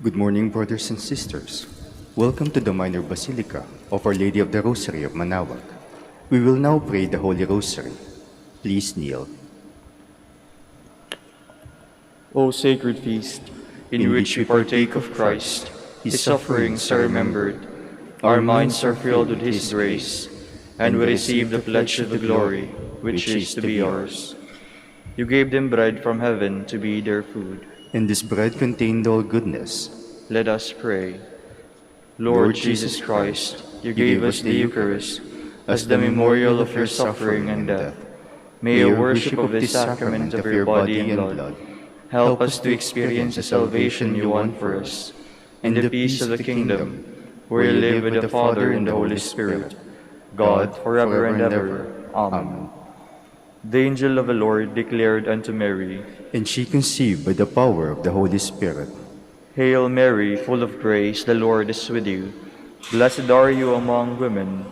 Good morning, brothers and sisters. Welcome to the Minor Basilica of Our Lady of the Rosary of Manaoag. We will now pray the Holy Rosary. Please kneel. O sacred feast, in which we partake of Christ, His sufferings are remembered, our minds are filled with His grace, and we receive the pledge of the glory which is to be ours. You gave them bread from heaven to be their food. And this bread contained all goodness. Let us pray. Lord Jesus Christ, you gave us the Eucharist as the memorial of your suffering and death. May your worship of this sacrament of your body and blood help us to experience the salvation you won for us, and the peace of the kingdom, where you live with the Father and the Holy Spirit, God, forever and ever. Amen. The angel of the Lord declared unto Mary, And she conceived by the power of the Holy Spirit. Hail Mary, full of grace, the Lord is with you. Blessed are you among women,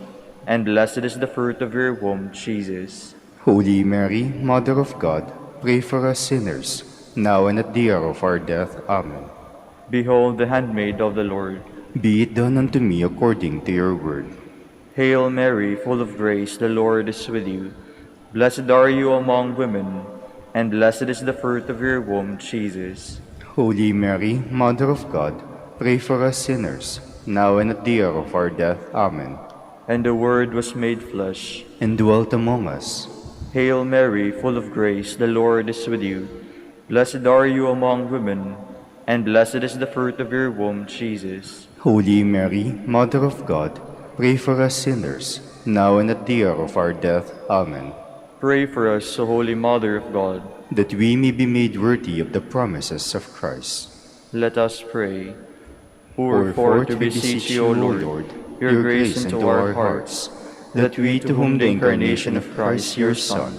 and blessed is the fruit of your womb, Jesus. Holy Mary, Mother of God, pray for us sinners, now and at the hour of our death. Amen. Behold the handmaid of the Lord. Be it done unto me according to your word. Hail Mary, full of grace, the Lord is with you. Blessed are you among women, and blessed is the fruit of your womb, Jesus. Holy Mary, Mother of God, pray for us sinners, now and at the hour of our death. Amen. And the Word was made flesh, and dwelt among us. Hail Mary, full of grace, the Lord is with you. Blessed are you among women, and blessed is the fruit of your womb, Jesus. Holy Mary, Mother of God, pray for us sinners, now and at the hour of our death. Amen. Pray for us, O Holy Mother of God, that we may be made worthy of the promises of Christ. Let us pray. Pour forth to beseech you, O Lord, your grace into our hearts, that we, to whom the incarnation of Christ, your Son,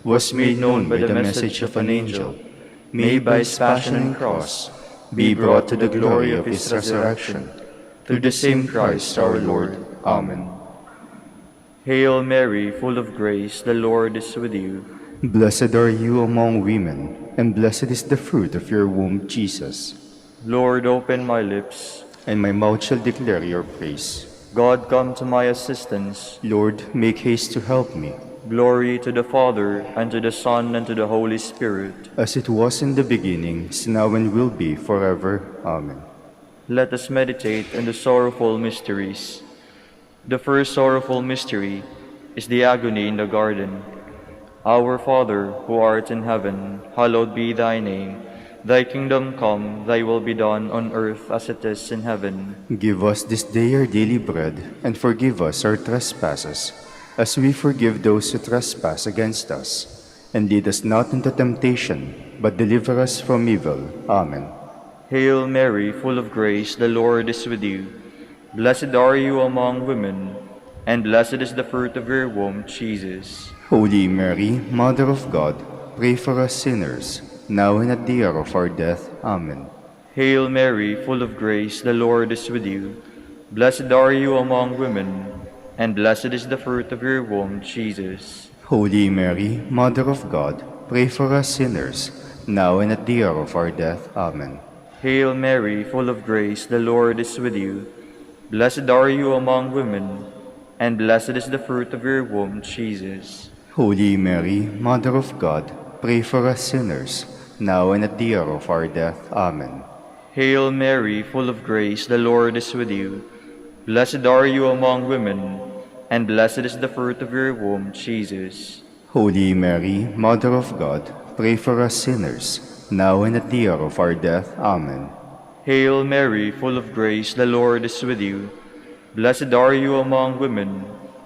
was made known by the message of an angel, may by his passion and cross be brought to the glory of his resurrection, through the same Christ our Lord. Amen. Hail Mary, full of grace, the Lord is with you. Blessed are you among women, and blessed is the fruit of your womb, Jesus. Lord, open my lips, and my mouth shall declare your praise. God, come to my assistance. Lord, make haste to help me. Glory to the Father, and to the Son, and to the Holy Spirit. As it was in the beginning, is now and will be, forever. Amen. Let us meditate on the sorrowful mysteries. The first sorrowful mystery is the agony in the garden. Our Father, who art in heaven, hallowed be thy name. Thy kingdom come, thy will be done on earth as it is in heaven. Give us this day our daily bread, and forgive us our trespasses, as we forgive those who trespass against us. And lead us not into temptation, but deliver us from evil. Amen. Hail Mary, full of grace, the Lord is with you. Blessed are you among women, and blessed is the fruit of your womb, Jesus. Holy Mary, Mother of God, pray for us sinners, now and at the hour of our death. Amen. Hail Mary, full of grace, the Lord is with you. Blessed are you among women, and blessed is the fruit of your womb, Jesus. Holy Mary, Mother of God, pray for us sinners, now and at the hour of our death. Amen. Hail Mary, full of grace, the Lord is with you. Blessed are you among women, and blessed is the fruit of your womb, Jesus. Holy Mary, Mother of God, pray for us sinners, now and at the hour of our death. Amen. Hail Mary, full of grace, the Lord is with you. Blessed are you among women, and blessed is the fruit of your womb, Jesus. Holy Mary, Mother of God, pray for us sinners, now and at the hour of our death. Amen. Hail Mary, full of grace, the Lord is with you. Blessed are you among women,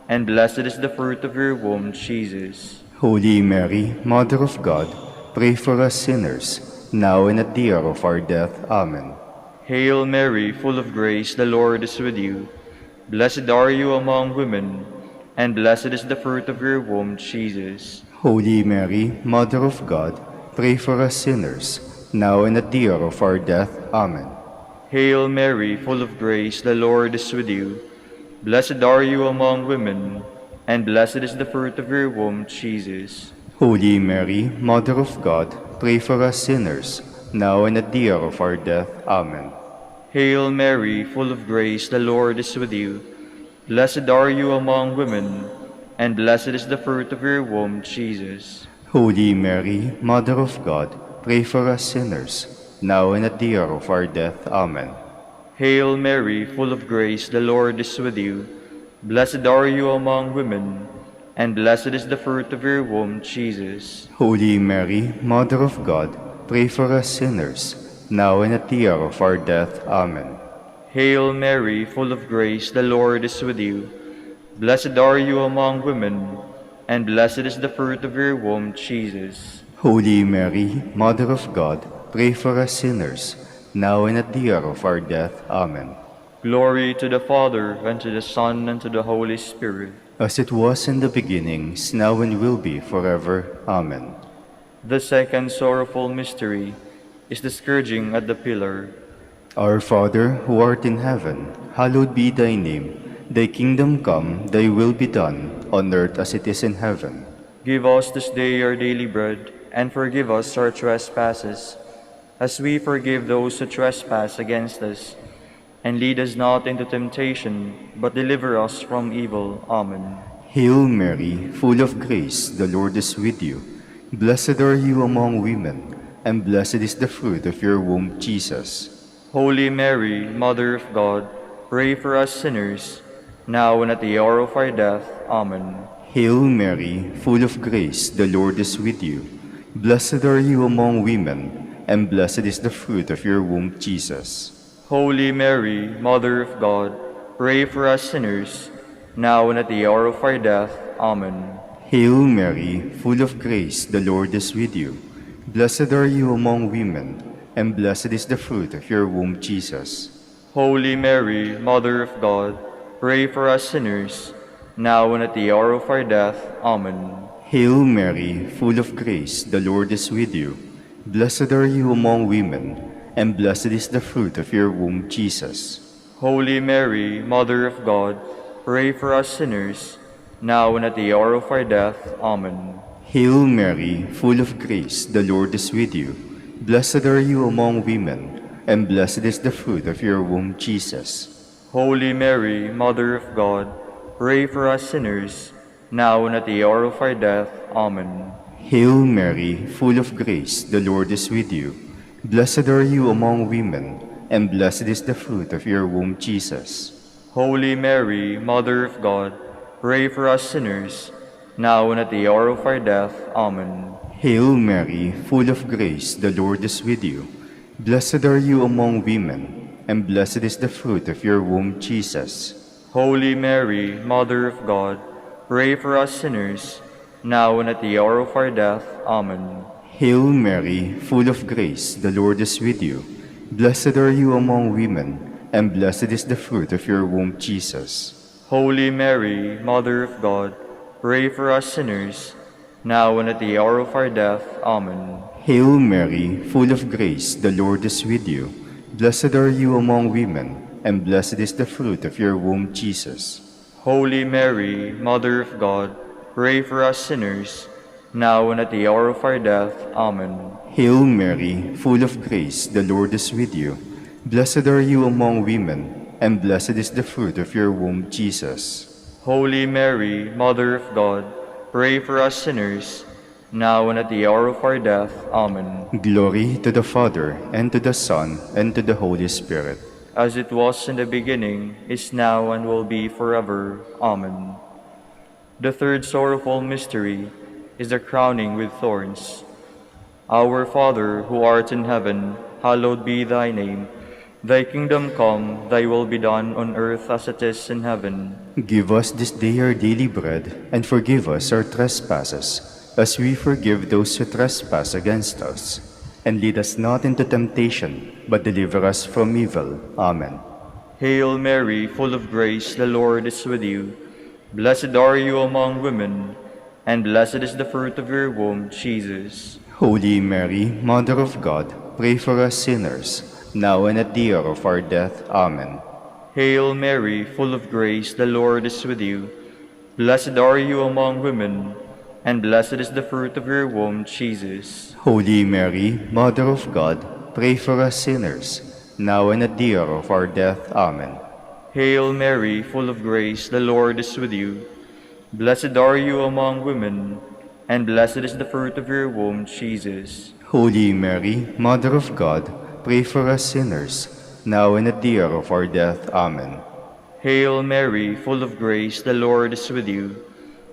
and blessed is the fruit of your womb, Jesus. Holy Mary, Mother of God, pray for us sinners, now and at the hour of our death. Amen. Hail Mary, full of grace, the Lord is with you. Blessed are you among women, and blessed is the fruit of your womb, Jesus. Holy Mary, Mother of God, pray for us sinners, now and at the hour of our death. Amen. Hail Mary, full of grace, the Lord is with you. Blessed are you among women, and blessed is the fruit of your womb, Jesus. Holy Mary, Mother of God, pray for us sinners, now and at the hour of our death. Amen. Hail Mary, full of grace, the Lord is with you. Blessed are you among women, and blessed is the fruit of your womb, Jesus. Holy Mary, Mother of God, pray for us sinners, now and at the hour of our death. Amen. Hail Mary, full of grace, the Lord is with you. Blessed are you among women, and blessed is the fruit of your womb, Jesus. Holy Mary, Mother of God, pray for us sinners, now and at the hour of our death. Amen. Hail Mary, full of grace, the Lord is with you. Blessed are you among women, and blessed is the fruit of your womb, Jesus. Holy Mary, Mother of God, pray for us sinners, now and at the hour of our death. Amen. Glory to the Father, and to the Son, and to the Holy Spirit. As it was in the beginning, is now and will be forever. Amen. The second sorrowful mystery is the scourging at the pillar. Our Father, who art in heaven, hallowed be thy name. Thy kingdom come, thy will be done, on earth as it is in heaven. Give us this day our daily bread, and forgive us our trespasses, as we forgive those who trespass against us. And lead us not into temptation, but deliver us from evil. Amen. Hail Mary, full of grace, the Lord is with you. Blessed are you among women, and blessed is the fruit of your womb, Jesus. Holy Mary, Mother of God, pray for us sinners, now and at the hour of our death. Amen. Hail Mary, full of grace, the Lord is with you. Blessed are you among women, and blessed is the fruit of your womb, Jesus. Holy Mary, Mother of God, pray for us sinners, now and at the hour of our death. Amen. Hail Mary, full of grace, the Lord is with you. Blessed are you among women, and blessed is the fruit of your womb, Jesus. Holy Mary, Mother of God, pray for us sinners, now and at the hour of our death. Amen. Hail Mary, full of grace, the Lord is with you. Blessed are you among women, and blessed is the fruit of your womb, Jesus. Holy Mary, Mother of God, pray for us sinners, now and at the hour of our death. Amen. Hail Mary, full of grace, the Lord is with you. Blessed are you among women, and blessed is the fruit of your womb, Jesus. Holy Mary, Mother of God, pray for us sinners, now and at the hour of our death. Amen. Hail Mary, full of grace, the Lord is with you. Blessed are you among women, and blessed is the fruit of your womb, Jesus. Holy Mary, Mother of God, pray for us sinners, now and at the hour of our death. Amen. Hail Mary, full of grace, the Lord is with you. Blessed are you among women, and blessed is the fruit of your womb, Jesus. Holy Mary, Mother of God, pray for us sinners, now and at the hour of our death. Amen. Hail Mary, full of grace, the Lord is with you. Blessed are you among women, and blessed is the fruit of your womb, Jesus. Holy Mary, Mother of God, pray for us sinners, now and at the hour of our death. Amen. Hail Mary, full of grace, the Lord is with you. Blessed are you among women, and blessed is the fruit of your womb, Jesus. Holy Mary, Mother of God, pray for us sinners, now and at the hour of our death. Amen. Hail Mary, full of grace, the Lord is with you. Blessed are you among women, and blessed is the fruit of your womb, Jesus. Holy Mary, Mother of God, pray for us sinners, now and at the hour of our death. Amen. Glory to the Father, and to the Son, and to the Holy Spirit. As it was in the beginning, is now, and will be forever. Amen. The third sorrowful mystery is the crowning with thorns. Our Father, who art in heaven, hallowed be thy name. Thy kingdom come, thy will be done on earth as it is in heaven. Give us this day our daily bread, and forgive us our trespasses, as we forgive those who trespass against us. And lead us not into temptation, but deliver us from evil. Amen. Hail Mary, full of grace, the Lord is with you. Blessed are you among women, and blessed is the fruit of your womb, Jesus. Holy Mary, Mother of God, pray for us sinners, now and at the hour of our death. Amen. Hail Mary, full of grace, the Lord is with you. Blessed are you among women, and blessed is the fruit of your womb, Jesus. Holy Mary, Mother of God, pray for us sinners, now and at the hour of our death. Amen. Hail Mary, full of grace, the Lord is with you. Blessed are you among women, and blessed is the fruit of your womb, Jesus. Holy Mary, Mother of God, pray for us sinners, now and at the hour of our death. Amen. Hail Mary, full of grace, the Lord is with you.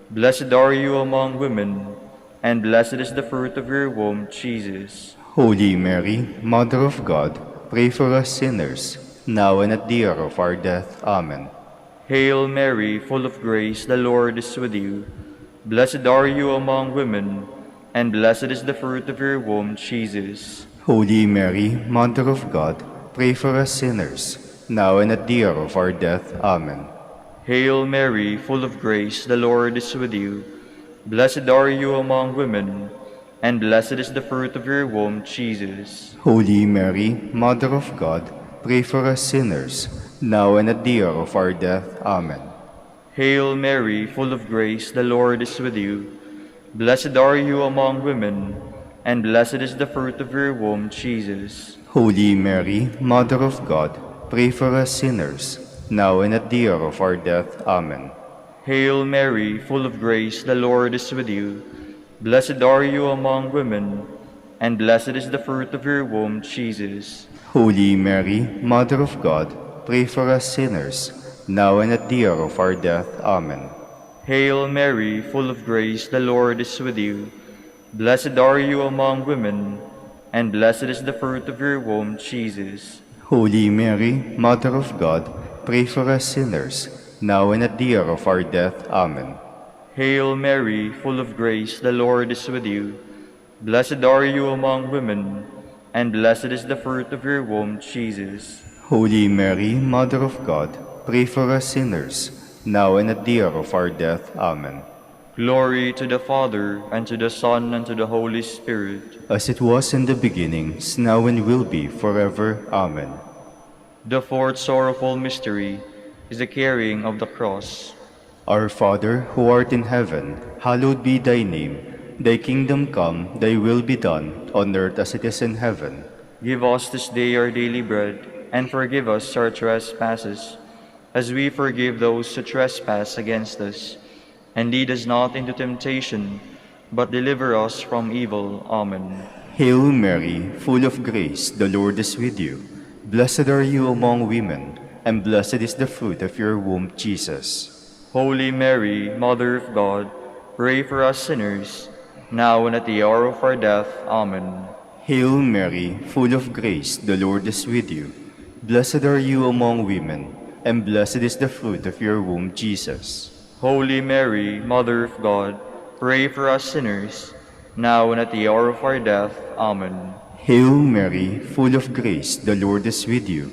Blessed are you among women, and blessed is the fruit of your womb, Jesus. Holy Mary, Mother of God, pray for us sinners, now and at the hour of our death. Amen. Hail Mary, full of grace, the Lord is with you. Blessed are you among women, and blessed is the fruit of your womb, Jesus. Holy Mary, Mother of God, pray for us sinners, now and at the hour of our death. Amen. Hail Mary, full of grace, the Lord is with you. Blessed are you among women, and blessed is the fruit of your womb, Jesus. Holy Mary, Mother of God, pray for us sinners, now and at the hour of our death. Amen. Hail Mary, full of grace, the Lord is with you. Blessed are you among women, and blessed is the fruit of your womb, Jesus. Holy Mary, Mother of God, pray for us sinners, now and at the hour of our death. Amen. Hail Mary, full of grace, the Lord is with you. Blessed are you among women, and blessed is the fruit of your womb, Jesus. Holy Mary, Mother of God, pray for us sinners, now and at the hour of our death. Amen. Hail Mary, full of grace, the Lord is with you. Blessed are you among women, and blessed is the fruit of your womb, Jesus. Holy Mary, Mother of God, pray for us sinners, now and at the hour of our death. Amen. Hail Mary, full of grace, the Lord is with you. Blessed are you among women, and blessed is the fruit of your womb, Jesus. Holy Mary, Mother of God, pray for us sinners, now and at the hour of our death. Amen. Glory to the Father, and to the Son, and to the Holy Spirit. As it was in the beginning, is now and will be, forever. Amen. The fourth sorrowful mystery is the carrying of the cross. Our Father, who art in heaven, hallowed be thy name. Thy kingdom come, thy will be done, on earth as it is in heaven. Give us this day our daily bread, and forgive us our trespasses, as we forgive those who trespass against us. And lead us not into temptation, but deliver us from evil. Amen. Hail Mary, full of grace, the Lord is with you. Blessed are you among women, and blessed is the fruit of your womb, Jesus. Holy Mary, Mother of God, pray for us sinners, now and at the hour of our death. Amen. Hail Mary, full of grace, the Lord is with you. Blessed are you among women, and blessed is the fruit of your womb, Jesus. Holy Mary, Mother of God, pray for us sinners, now and at the hour of our death. Amen. Hail Mary, full of grace, the Lord is with you.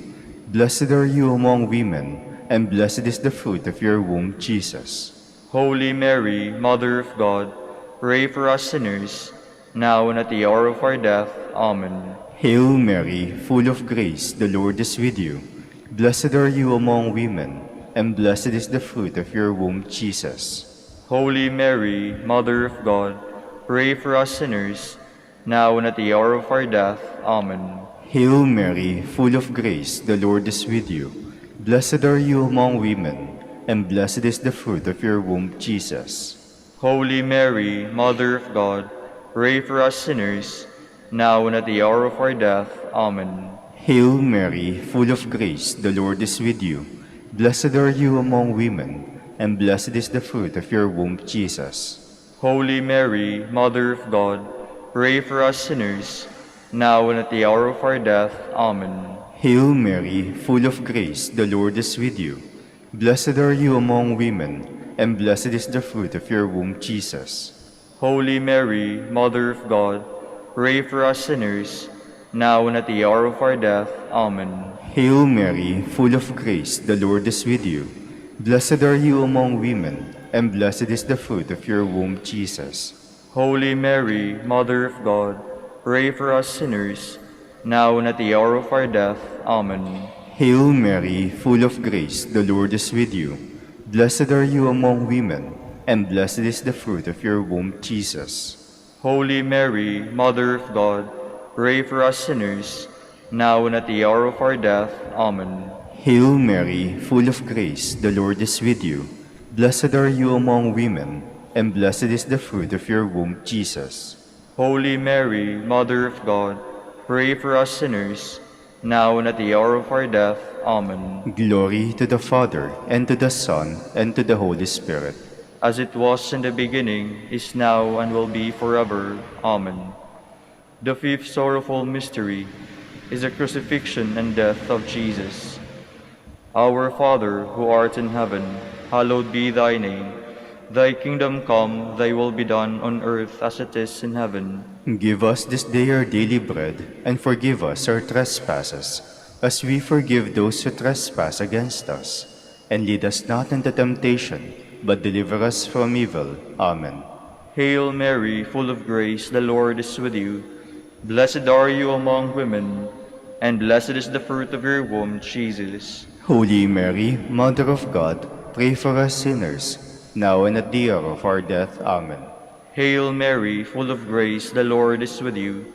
Blessed are you among women, and blessed is the fruit of your womb, Jesus. Holy Mary, Mother of God, pray for us sinners, now and at the hour of our death. Amen. Hail Mary, full of grace, the Lord is with you. Blessed are you among women, and blessed is the fruit of your womb, Jesus. Holy Mary, Mother of God, pray for us sinners, now and at the hour of our death. Amen. Hail Mary, full of grace, the Lord is with you. Blessed are you among women, and blessed is the fruit of your womb, Jesus. Holy Mary, Mother of God, pray for us sinners, now and at the hour of our death. Amen. Hail Mary, full of grace, the Lord is with you. Blessed are you among women, and blessed is the fruit of your womb, Jesus. Holy Mary, Mother of God, pray for us sinners, now and at the hour of our death. Amen. Hail Mary, full of grace, the Lord is with you. Blessed are you among women, and blessed is the fruit of your womb, Jesus. Holy Mary, Mother of God, pray for us sinners, now and at the hour of our death. Amen. Hail Mary, full of grace, the Lord is with you. Blessed are you among women, and blessed is the fruit of your womb, Jesus. Holy Mary, Mother of God, pray for us sinners, now and at the hour of our death. Amen. Hail Mary, full of grace, the Lord is with you. Blessed are you among women, and blessed is the fruit of your womb, Jesus. Holy Mary, Mother of God, pray for us sinners, now and at the hour of our death. Amen. Hail Mary, full of grace, the Lord is with you. Blessed are you among women, and blessed is the fruit of your womb, Jesus. Holy Mary, Mother of God, pray for us sinners, now and at the hour of our death. Amen. Glory to the Father, and to the Son, and to the Holy Spirit. As it was in the beginning, is now, and will be forever. Amen. The fifth sorrowful mystery is the crucifixion and death of Jesus. Our Father, who art in heaven, hallowed be thy name. Thy kingdom come, thy will be done on earth as it is in heaven. Give us this day our daily bread, and forgive us our trespasses, as we forgive those who trespass against us. And lead us not into temptation, but deliver us from evil. Amen. Hail Mary, full of grace, the Lord is with you. Blessed are you among women, and blessed is the fruit of your womb, Jesus. Holy Mary, Mother of God, pray for us sinners, now and at the hour of our death. Amen. Hail Mary, full of grace, the Lord is with you.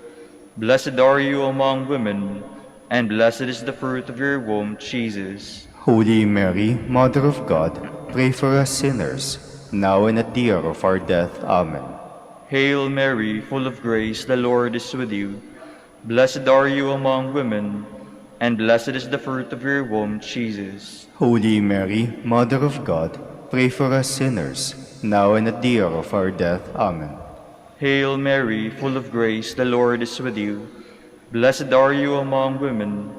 Blessed are you among women, and blessed is the fruit of your womb, Jesus. Holy Mary, Mother of God, pray for us sinners, now and at the hour of our death. Amen. Hail Mary, full of grace, the Lord is with you. Blessed are you among women, and blessed is the fruit of your womb, Jesus. Holy Mary, Mother of God, pray for us sinners, now and at the hour of our death. Amen. Hail Mary, full of grace, the Lord is with you. Blessed are you among women,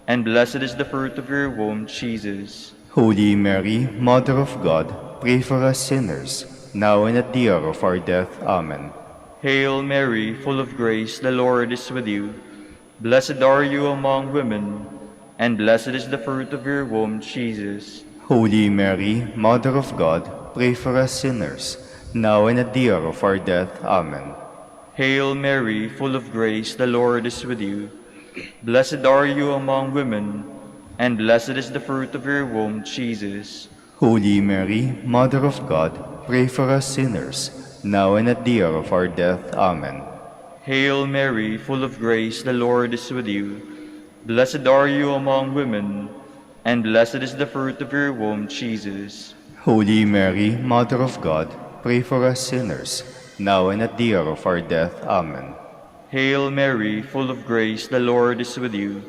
and blessed is the fruit of your womb, Jesus. Holy Mary, Mother of God, pray for us sinners, now and at the hour of our death. Amen. Hail Mary, full of grace, the Lord is with you. Blessed are you among women, and blessed is the fruit of your womb, Jesus. Holy Mary, Mother of God, pray for us sinners, now and at the hour of our death. Amen. Hail Mary, full of grace, the Lord is with you. Blessed are you among women, and blessed is the fruit of your womb, Jesus. Holy Mary, Mother of God, pray for us sinners, now and at the hour of our death. Amen. Hail Mary, full of grace, the Lord is with you. Blessed are you among women, and blessed is the fruit of your womb, Jesus. Holy Mary, Mother of God, pray for us sinners, now and at the hour of our death. Amen. Hail Mary, full of grace, the Lord is with you.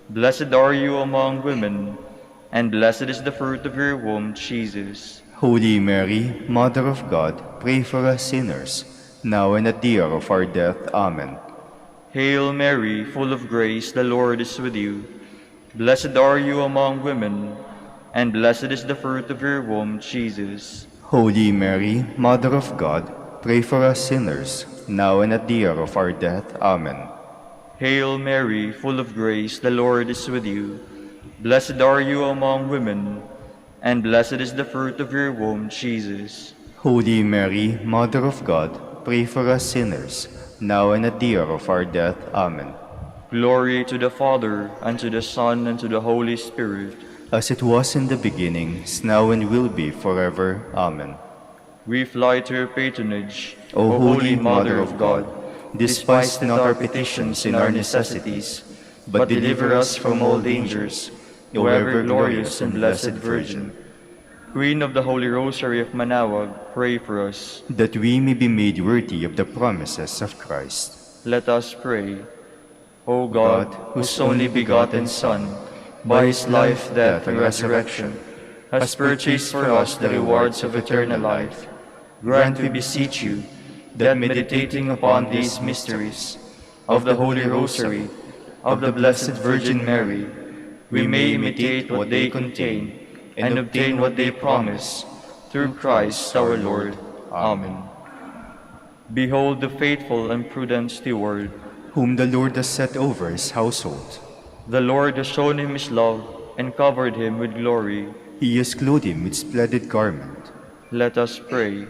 Blessed are you among women, and blessed is the fruit of your womb, Jesus. Holy Mary, Mother of God, pray for us sinners, now and at the hour of our death. Amen. Hail Mary, full of grace, the Lord is with you. Blessed are you among women, and blessed is the fruit of your womb, Jesus. Holy Mary, Mother of God, pray for us sinners, now and at the hour of our death. Amen. Hail Mary, full of grace, the Lord is with you. Blessed are you among women, and blessed is the fruit of your womb, Jesus. Holy Mary, Mother of God, pray for us sinners, now and at the hour of our death. Amen. Glory to the Father, and to the Son, and to the Holy Spirit. As it was in the beginning, is now and will be forever. Amen. We fly to your patronage, O Holy Mother of God, despise not our petitions in our necessities, but deliver us from all dangers, O ever glorious and blessed Virgin. Queen of the Holy Rosary of Manaoag, pray for us. That we may be made worthy of the promises of Christ. Let us pray. O God, whose only begotten Son, by his life, death, and resurrection, has purchased for us the rewards of eternal life, grant, we beseech you, that meditating upon these mysteries of the Holy Rosary, of the Blessed Virgin Mary, we may imitate what they contain and obtain what they promise, through Christ our Lord. Amen. Behold the faithful and prudent steward, whom the Lord has set over his household. The Lord has shown him his love and covered him with glory. He has clothed him with splendid garment. Let us pray.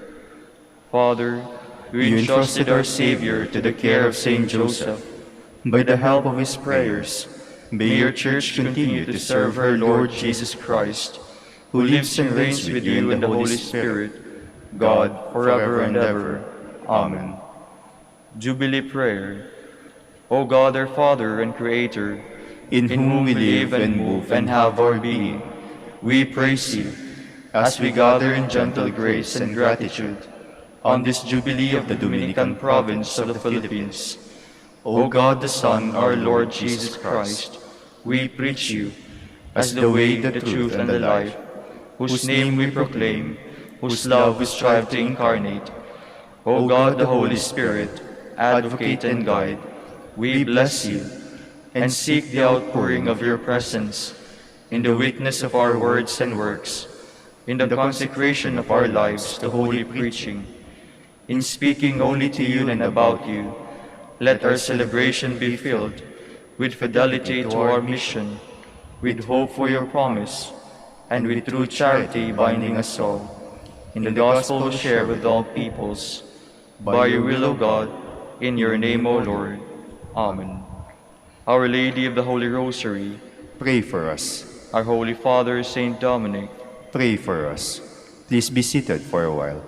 Father, we entrusted our Savior to the care of Saint Joseph. By the help of his prayers, may your Church continue to serve her Lord Jesus Christ, who lives and reigns with you in the Holy Spirit, God, forever and ever. Amen. Jubilee Prayer. O God, our Father and Creator, in whom we live and move and have our being. We praise you as we gather in gentle grace and gratitude on this Jubilee of the Dominican province of the Philippines. O God the Son, our Lord Jesus Christ, we preach you as the way, the truth, and the life, whose name we proclaim, whose love we strive to incarnate. O God the Holy Spirit, advocate and guide, we bless you and seek the outpouring of your presence in the witness of our words and works, in the consecration of our lives to holy preaching, in speaking only to you and about you. Let our celebration be filled with fidelity to our mission, with hope for your promise, and with true charity binding us all, in the gospel we share with all peoples. By your will, O God, in your name, O Lord. Amen. Our Lady of the Holy Rosary, pray for us. our Holy Father, Saint Dominic, Pray for us. Please be seated for a while.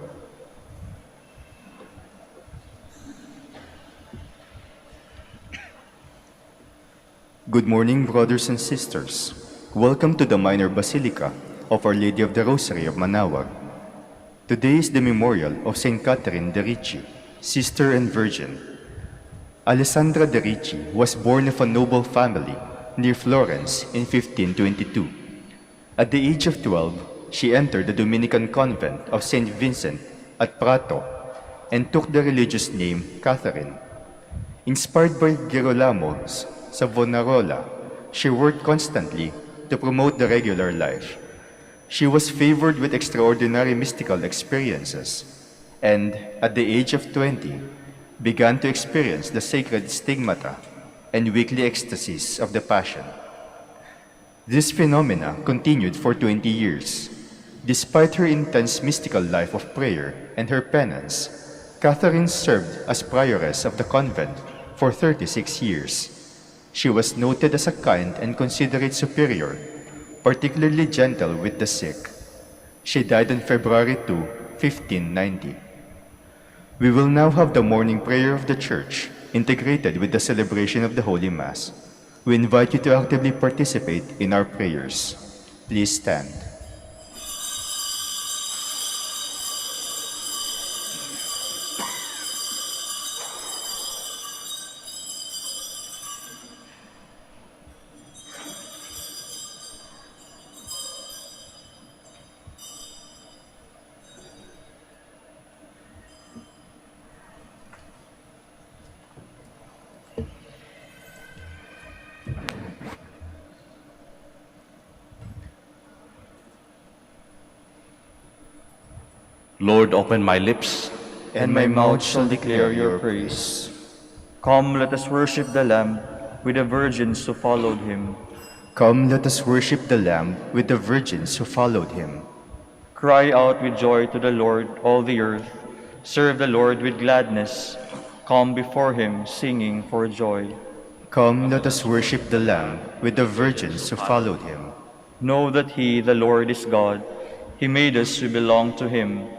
Good morning, brothers and sisters. Welcome to the Minor Basilica of Our Lady of the Rosary of Manaoag. Today is the memorial of Saint Catherine de Ricci, Sister and Virgin. Alessandra de Ricci was born of a noble family near Florence in 1522. At the age of 12, she entered the Dominican convent of St. Vincent at Prato and took the religious name Catherine. Inspired by Girolamo's Savonarola, she worked constantly to promote the regular life. She was favored with extraordinary mystical experiences and, at the age of 20, began to experience the sacred stigmata and weekly ecstasies of the Passion. This phenomena continued for 20 years. Despite her intense mystical life of prayer and her penance, Catherine served as prioress of the convent for 36 years. She was noted as a kind and considerate superior, particularly gentle with the sick. She died on February 2, 1590. We will now have the morning prayer of the Church, integrated with the celebration of the Holy Mass. We invite you to actively participate in our prayers. Please stand. Lord, open my lips, and my mouth shall declare your praise. Come, let us worship the Lamb with the virgins who followed him. Come, let us worship the Lamb with the virgins who followed him. Cry out with joy to the Lord, all the earth. Serve the Lord with gladness. Come before him, singing for joy. Come, let us worship the Lamb with the virgins who followed him. Know that he, the Lord, is God. He made us to belong to him.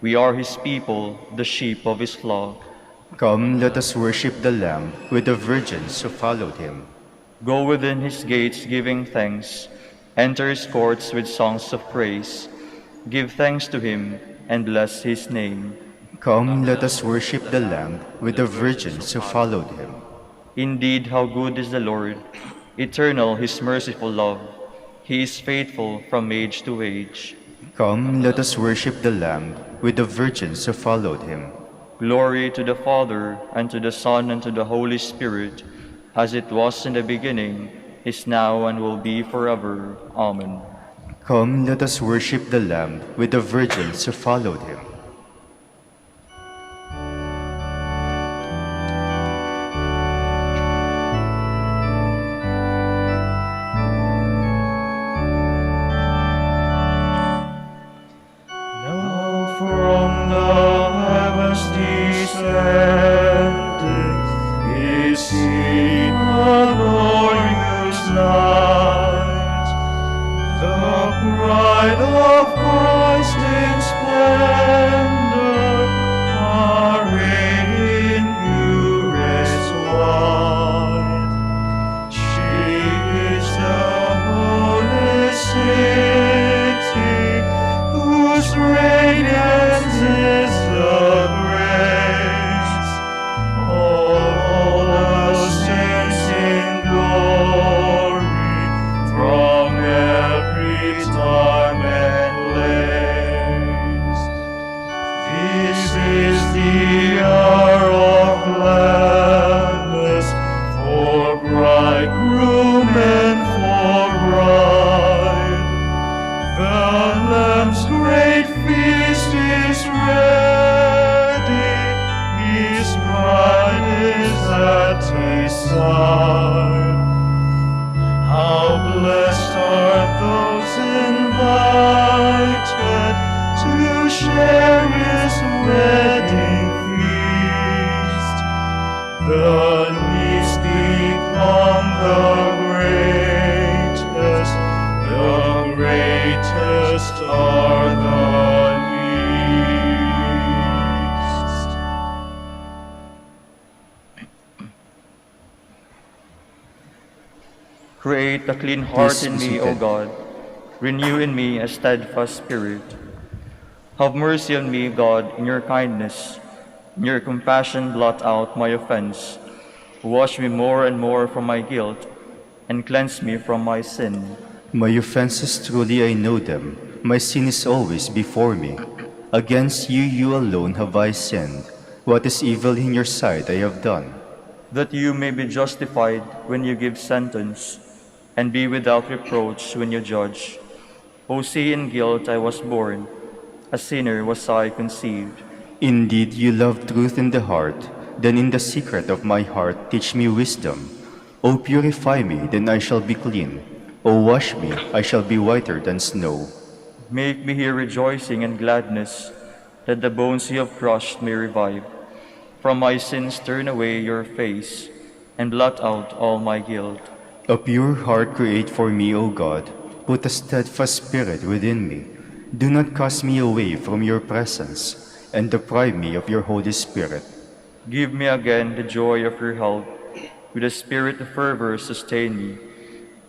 We are his people, the sheep of his flock. Come, let us worship the Lamb with the virgins who followed him. Go within his gates giving thanks. Enter his courts with songs of praise. Give thanks to him and bless his name. Come, let us worship the Lamb with the virgins who followed him. Indeed, how good is the Lord! Eternal his merciful love. He is faithful from age to age. Come, let us worship the Lamb with the virgins who followed him. Glory to the Father, and to the Son, and to the Holy Spirit, as it was in the beginning, is now, and will be forever. Amen. Come, let us worship the Lamb with the virgins who followed him. She taste are. How blessed are those invited to share His wedding feast. The least become the greatest, the greatest are the least. Create a clean heart Please in be me, O seated. God. Renew in me a steadfast spirit. Have mercy on me, God, in your kindness. In your compassion blot out my offense. Wash me more and more from my guilt, and cleanse me from my sin. My offenses truly I know them, my sin is always before me. Against you alone have I sinned. What is evil in your sight I have done. That you may be justified when you give sentence, and be without reproach when you judge. O see, in guilt I was born, a sinner was I conceived. Indeed, you love truth in the heart, then in the secret of my heart teach me wisdom. O purify me, then I shall be clean. O wash me, I shall be whiter than snow. Make me hear rejoicing and gladness, that the bones you have crushed may revive. From my sins turn away your face, and blot out all my guilt. A pure heart create for me, O God. Put a steadfast spirit within me. Do not cast me away from your presence, and deprive me of your Holy Spirit. Give me again the joy of your help. With a spirit of fervor sustain me,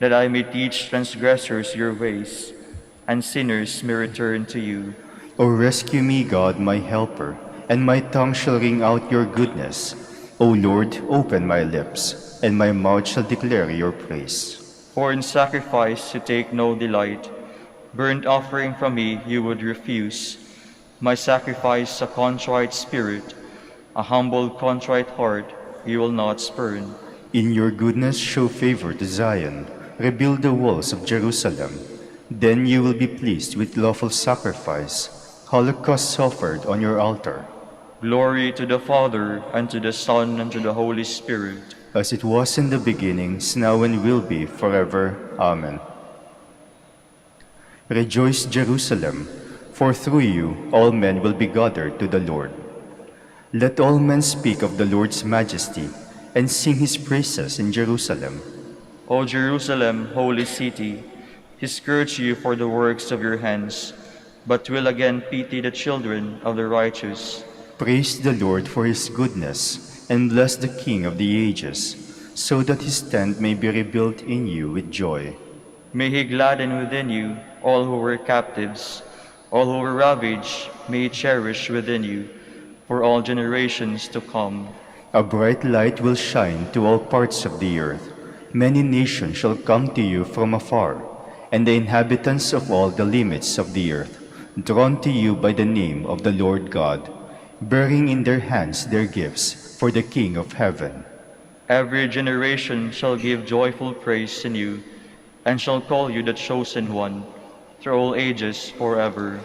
that I may teach transgressors your ways, and sinners may return to you. O rescue me, God, my helper, and my tongue shall ring out your goodness. O Lord, open my lips, and my mouth shall declare your praise. For in sacrifice you take no delight. Burnt offering from me you would refuse. My sacrifice a contrite spirit, a humble contrite heart you will not spurn. In your goodness show favor to Zion. Rebuild the walls of Jerusalem. Then you will be pleased with lawful sacrifice, holocausts offered on your altar. Glory to the Father, and to the Son, and to the Holy Spirit. As it was in the beginning, is now and will be, forever. Amen. Rejoice, Jerusalem, for through you all men will be gathered to the Lord. Let all men speak of the Lord's majesty, and sing his praises in Jerusalem. O Jerusalem, holy city, he scourged you for the works of your hands, but will again pity the children of the righteous. Praise the Lord for his goodness, and bless the King of the ages, so that his tent may be rebuilt in you with joy. May he gladden within you all who were captives, all who were ravaged, may he cherish within you for all generations to come. A bright light will shine to all parts of the earth. Many nations shall come to you from afar, and the inhabitants of all the limits of the earth, drawn to you by the name of the Lord God, bearing in their hands their gifts for the King of heaven. Every generation shall give joyful praise in you, and shall call you the chosen one, through all ages forever.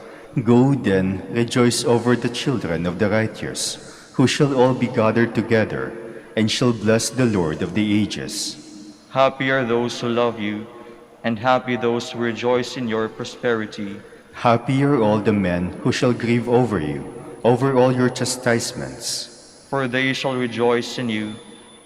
Go then, rejoice over the children of the righteous, who shall all be gathered together, and shall bless the Lord of the ages. Happy are those who love you, and happy those who rejoice in your prosperity. Happy are all the men who shall grieve over you, over all your chastisements. For they shall rejoice in you,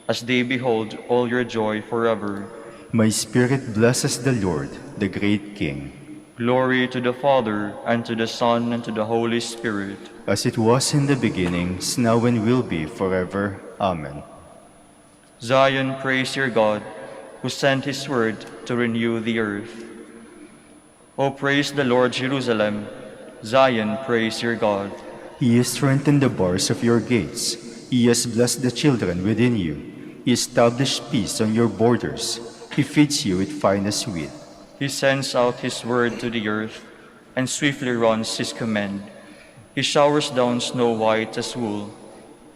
as they behold all your joy forever. My spirit blesses the Lord, the great King. Glory to the Father, and to the Son, and to the Holy Spirit. As it was in the beginning, is now and will be, forever. Amen. Zion, praise your God, who sent his word to renew the earth. O praise the Lord, Jerusalem. Zion, praise your God. He has strengthened the bars of your gates. He has blessed the children within you. He established peace on your borders. He feeds you with finest wheat. He sends out his word to the earth, and swiftly runs his command. He showers down snow white as wool.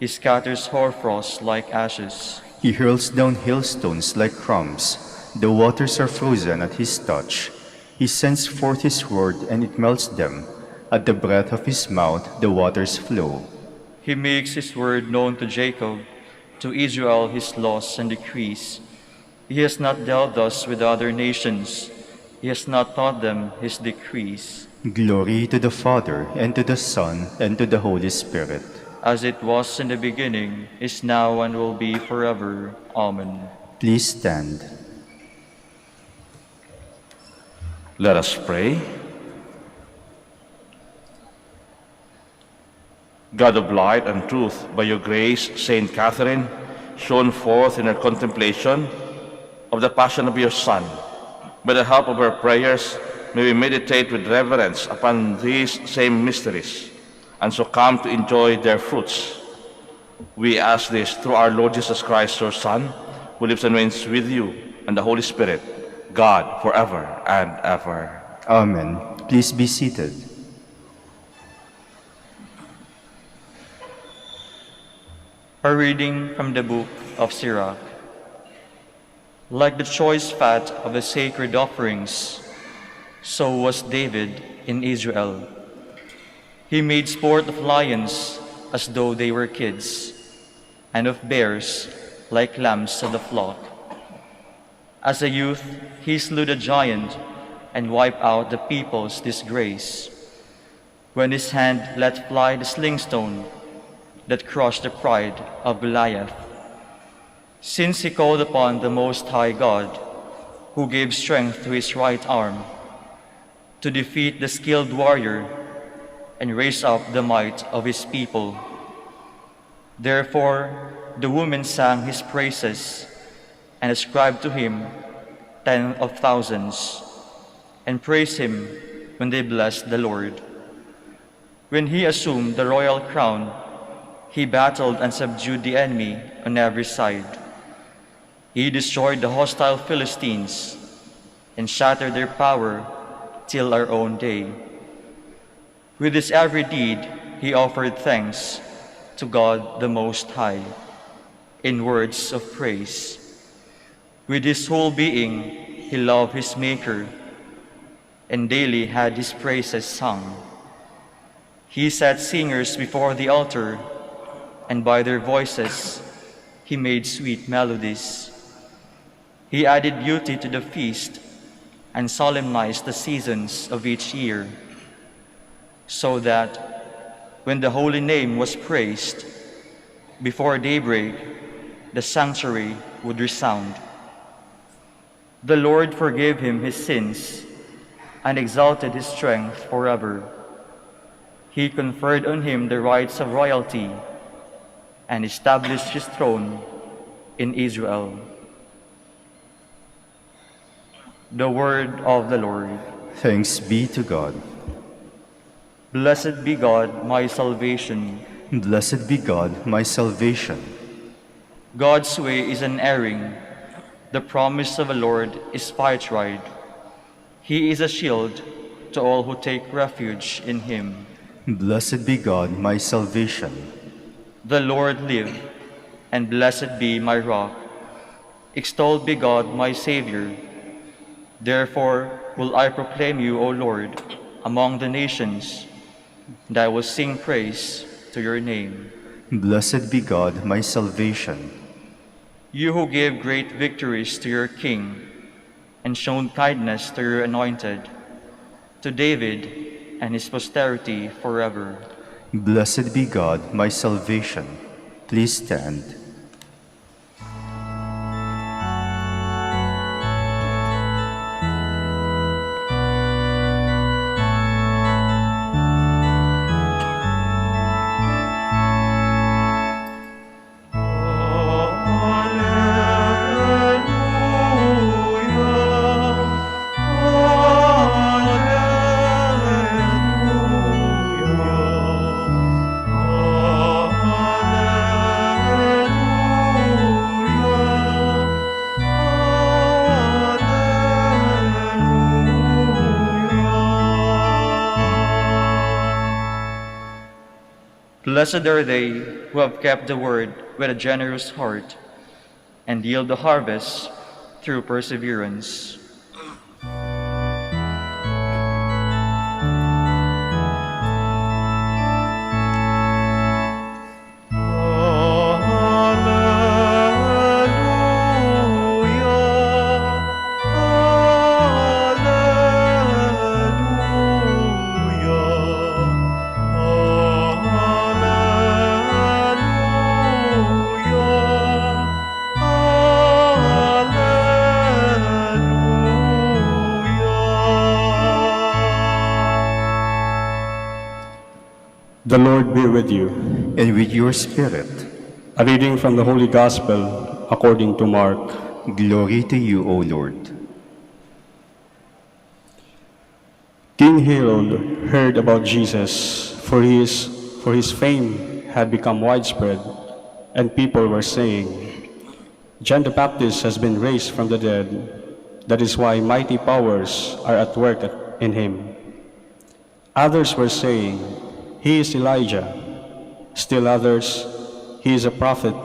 He scatters hoarfrost like ashes. He hurls down hailstones like crumbs. The waters are frozen at his touch. He sends forth his word, and it melts them. At the breath of his mouth the waters flow. He makes his word known to Jacob, to Israel his laws and decrees. He has not dealt thus with other nations. He has not taught them his decrees. Glory to the Father, and to the Son, and to the Holy Spirit. As it was in the beginning, is now, and will be forever. Amen. Please stand. Let us pray. God of light and truth, by your grace, Saint Catherine, shone forth in her contemplation of the passion of your Son. By the help of her prayers, may we meditate with reverence upon these same mysteries, and so come to enjoy their fruits. We ask this through our Lord Jesus Christ, your Son, who lives and reigns with you and the Holy Spirit, God, forever and ever. Amen. Please be seated. A reading from the book of Sirach. Like the choice fat of the sacred offerings, so was David in Israel. He made sport of lions as though they were kids, and of bears like lambs of the flock. As a youth, he slew the giant and wiped out the people's disgrace, when his hand let fly the slingstone that crushed the pride of Goliath. Since he called upon the Most High God, who gave strength to his right arm, to defeat the skilled warrior and raise up the might of his people. Therefore, the women sang his praises and ascribed to him tens of thousands, and praised him when they blessed the Lord. When he assumed the royal crown, he battled and subdued the enemy on every side. He destroyed the hostile Philistines and shattered their power till our own day. With his every deed, he offered thanks to God the Most High in words of praise. With his whole being, he loved his Maker and daily had his praises sung. He set singers before the altar, and by their voices he made sweet melodies. He added beauty to the feast and solemnized the seasons of each year, so that when the holy name was praised, before daybreak the sanctuary would resound. The Lord forgave him his sins and exalted his strength forever. He conferred on him the rights of royalty and established his throne in Israel. The word of the Lord. Thanks be to God. Blessed be God, my salvation. Blessed be God, my salvation. God's way is unerring. The promise of the Lord is fire-tried. He is a shield to all who take refuge in him. Blessed be God, my salvation. The Lord live, and blessed be my rock. Extolled be God, my Savior. Therefore will I proclaim you, O Lord, among the nations, and I will sing praise to your name. Blessed be God, my salvation. You who gave great victories to your king, and shown kindness to your anointed, to David and his posterity forever. Blessed be God, my salvation. Please stand. Blessed are they who have kept the word with a generous heart and yield the harvest through perseverance. Alleluia. The Lord be with you. and with your spirit. A reading from the Holy Gospel according to Mark. Glory to you, O Lord. King Herod heard about Jesus, for his fame had become widespread, and people were saying, John the Baptist has been raised from the dead. That is why mighty powers are at work in him. Others were saying, he is Elijah. Still others, he is a prophet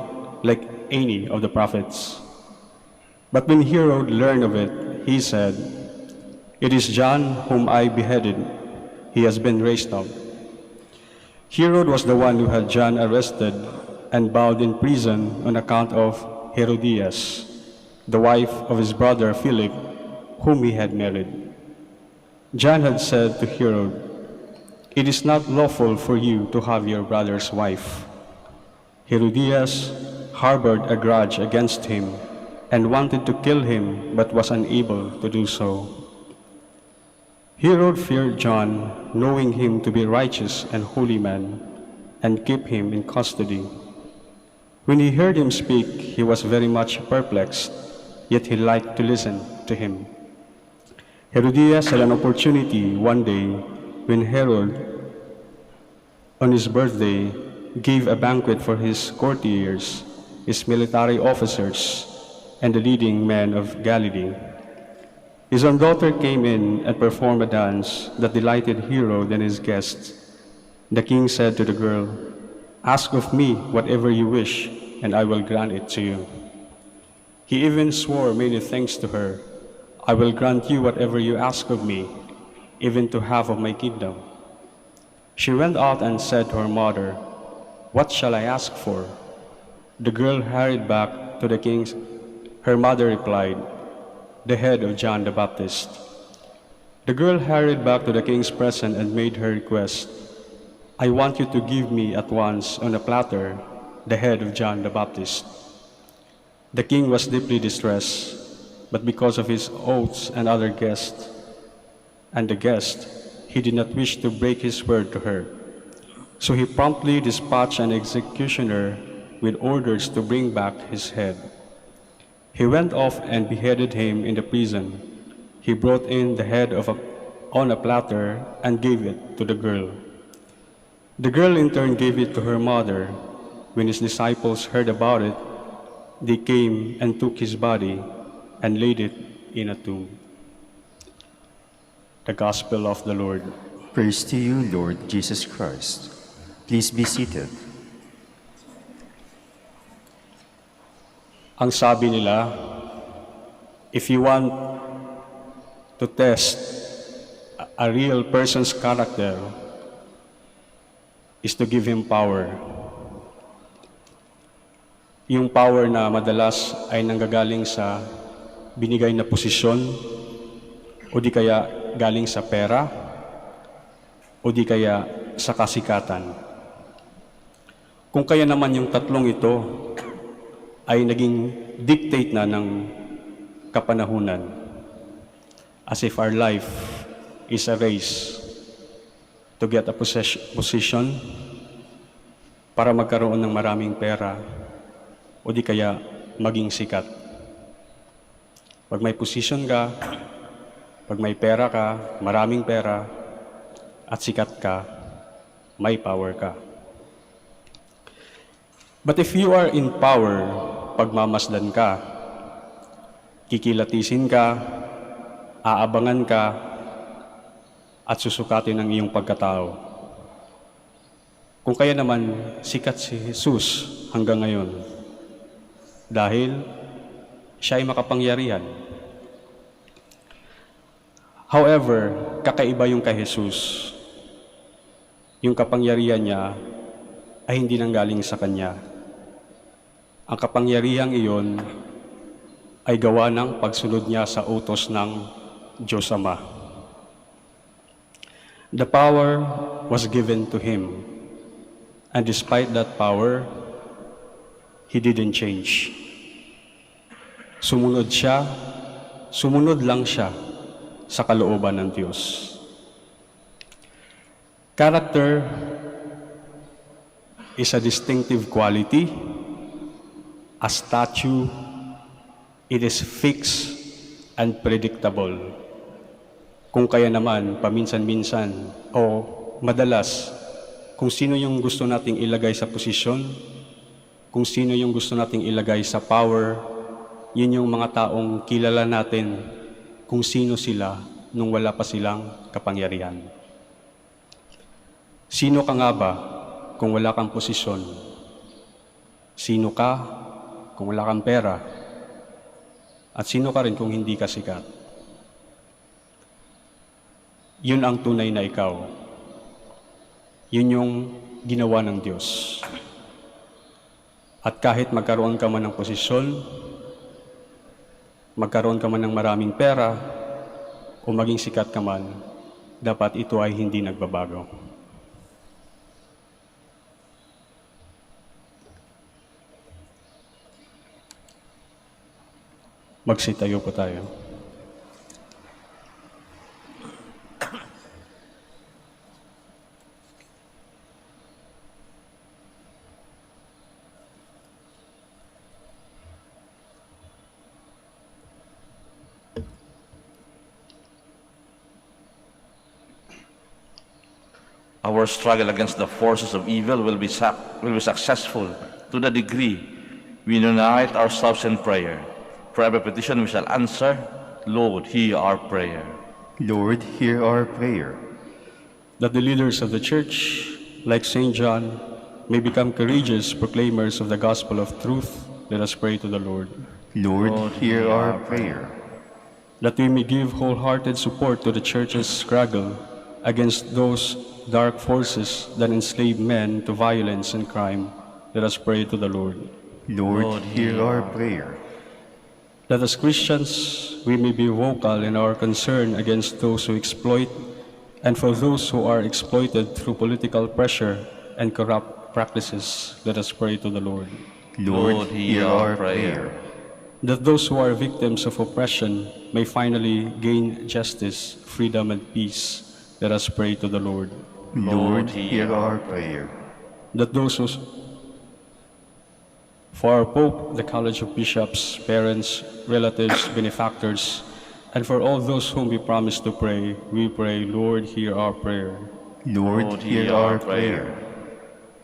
like any of the prophets. But when Herod learned of it, he said, it is John whom I beheaded. He has been raised up. Herod was the one who had John arrested and bound in prison on account of Herodias, the wife of his brother Philip, whom he had married. John had said to Herod, it is not lawful for you to have your brother's wife. Herodias harbored a grudge against him and wanted to kill him, but was unable to do so. Herod feared John, knowing him to be righteous and holy man, and kept him in custody. When he heard him speak, he was very much perplexed, yet he liked to listen to him. Herodias had an opportunity one day when Herod, on his birthday, gave a banquet for his courtiers, his military officers, and the leading men of Galilee. His own daughter came in and performed a dance that delighted Herod and his guests. The king said to the girl, ask of me whatever you wish, and I will grant it to you. He even swore many things to her. I will grant you whatever you ask of me, even to half of my kingdom. She went out and said to her mother, what shall I ask for? The girl hurried back to the king. Her mother replied, the head of John the Baptist. The girl hurried back to the king's presence and made her request, I want you to give me at once on a platter the head of John the Baptist. The king was deeply distressed, but because of his oaths and other guests, he did not wish to break his word to her. So he promptly dispatched an executioner with orders to bring back his head. He went off and beheaded him in the prison. He brought in the head on a platter and gave it to the girl. The girl in turn gave it to her mother. When his disciples heard about it, they came and took his body and laid it in a tomb. The Gospel of the Lord. Praise to you, Lord Jesus Christ. Please be seated. Ang sabi nila, if you want to test a real person's character, is to give him power. Yung power na madalas ay nanggagaling sa binigay na posisyon, o di kaya galing sa pera, o di kaya sa kasikatan. Kung kaya naman yung tatlong ito ay naging dictate na ng kapanahunan, as if our life is a race to get a position para magkaroon ng maraming pera o di kaya maging sikat. Pag may position ka, pag may pera ka, maraming pera, at sikat ka, may power ka. But if you are in power, pagmamasdan ka, kikilatisin ka, aabangan ka, at susukatin ang iyong pagkatao. Kung kaya naman, sikat si Jesus hanggang ngayon. Dahil siya ay makapangyarihan. However, kakaiba yung kay Jesus. Yung kapangyarihan niya ay hindi nanggaling sa Kanya. Ang kapangyarihang iyon ay gawa ng pagsunod niya sa utos ng Diyos Ama. The power was given to him, and despite that power, he didn't change. Sumunod lang siya sa kalooban ng Diyos. Character is a distinctive quality, a statue. It is fixed and predictable. Kung kaya naman, paminsan-minsan o madalas, kung sino yung gusto nating ilagay sa posisyon, kung sino yung gusto nating ilagay sa power, yun yung mga taong kilala natin kung sino sila nung wala pa silang kapangyarihan. Sino ka nga ba kung wala kang posisyon? Sino ka kung wala kang pera? At sino ka rin kung hindi ka sikat? Yun ang tunay na ikaw. Yun yung ginawa ng Diyos. At kahit magkaroon ka man ng posisyon, magkaroon ka man ng maraming pera, o maging sikat ka man, dapat ito ay hindi nagbabago. Magsitayo po tayo. Our struggle against the forces of evil will be successful to the degree we unite ourselves in prayer. For every petition we shall answer, Lord, hear our prayer. Lord, hear our prayer. That the leaders of the Church, like St. John, may become courageous proclaimers of the gospel of truth, let us pray to the Lord. Lord, hear our prayer. That we may give wholehearted support to the Church's struggle against those dark forces that enslave men to violence and crime, let us pray to the Lord. Lord, hear our prayer. That as Christians, we may be vocal in our concern against those who exploit, and for those who are exploited through political pressure and corrupt practices, let us pray to the Lord. Lord, hear our prayer. That those who are victims of oppression may finally gain justice, freedom, and peace, let us pray to the Lord. Lord, hear our prayer. That those who, for our Pope, the College of Bishops, parents, relatives, benefactors, and for all those whom we promise to pray, we pray, Lord, hear our prayer. Lord, hear our prayer.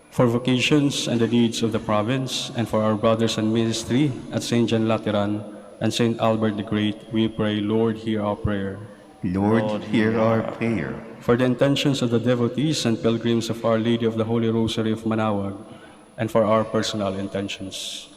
For vocations and the needs of the province, and for our brothers in ministry at St. John Lateran and St. Albert the Great, we pray, Lord, hear our prayer. Lord, hear our prayer. For the intentions of the devotees and pilgrims of Our Lady of the Holy Rosary of Manaoag, and for our personal intentions.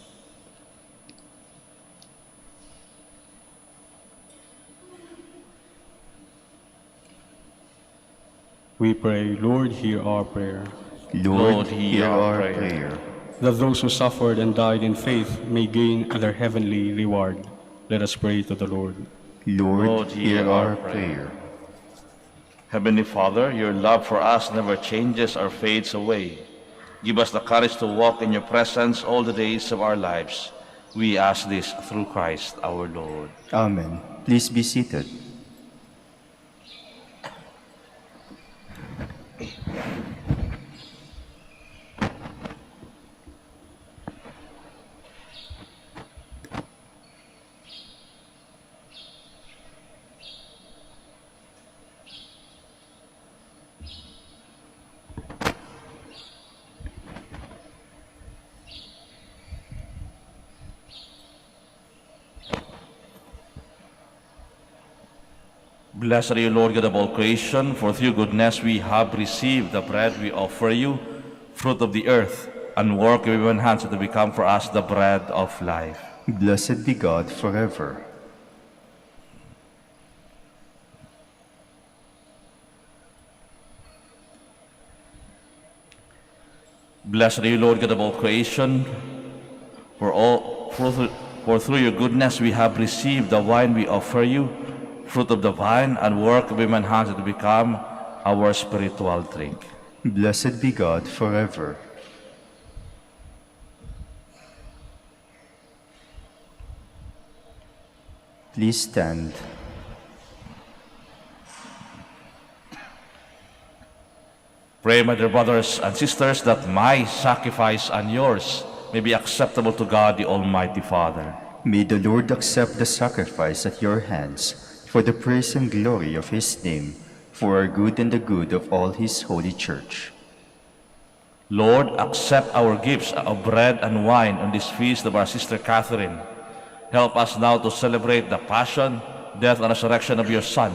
We pray, Lord, hear our prayer. Lord, hear our prayer. That those who suffered and died in faith may gain their heavenly reward. Let us pray to the Lord. Lord, hear our prayer. Heavenly Father, your love for us never changes or fades away. Give us the courage to walk in your presence all the days of our lives. We ask this through Christ our Lord. Amen. Please be seated. Blessed are you, Lord God of all creation, for through goodness we have received the bread we offer you, fruit of the earth, and work of human hands to become for us the bread of life. Blessed be God forever. Blessed are you, Lord God of all creation, for through your goodness we have received the wine we offer you, fruit of the vine, and work of human hands to become our spiritual drink. Blessed be God forever. Please stand. Pray pray, my dear brothers and sisters, that my sacrifice and yours may be acceptable to God, the Almighty Father. May the Lord accept the sacrifice at your hands for the praise and glory of his name, for our good and the good of all his holy church. Lord, accept our gifts of bread and wine on this feast of our sister Catherine. Help us now to celebrate the passion, death, and resurrection of your Son,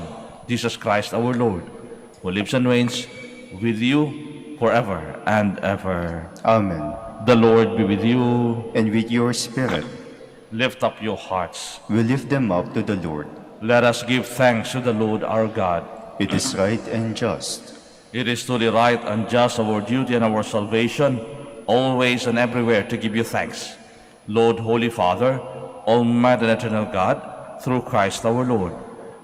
Jesus Christ our Lord, who lives and reigns with you forever and ever. Amen. The Lord be with you. And with your spirit, Lift up your hearts. we lift them up to the Lord. Let us give thanks to the Lord our God. It is right and just. It is truly right and just, our duty and our salvation, always and everywhere to give you thanks. Lord, Holy Father, Almighty and eternal God, through Christ our Lord,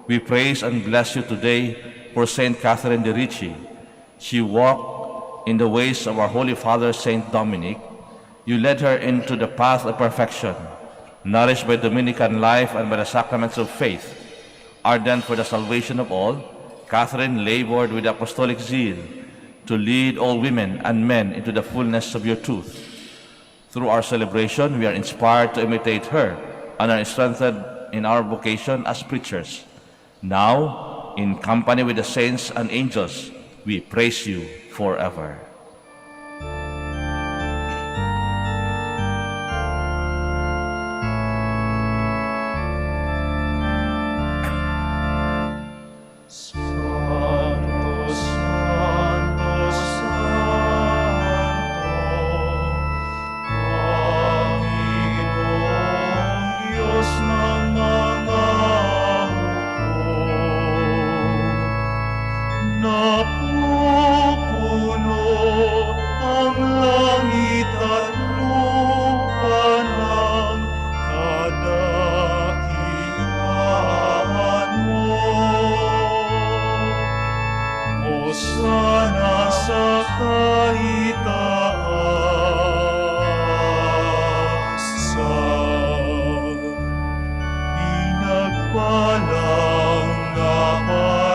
we praise and bless you today for Saint Catherine de' Ricci. She walked in the ways of our Holy Father, Saint Dominic. You led her into the path of perfection, nourished by Dominican life and by the sacraments of faith. Ardent for the salvation of all, Catherine labored with apostolic zeal to lead all women and men into the fullness of your truth. Through our celebration, we are inspired to imitate her and are strengthened in our vocation as preachers. Now, in company with the saints and angels, we praise you forever. Santo, Santo, Santo, Panginoong Diyos ng mga hukbo, napupuno ang langit at lupa ng kadakilaan mo. Hosana sa kaitaasan, pinagpalang naparirito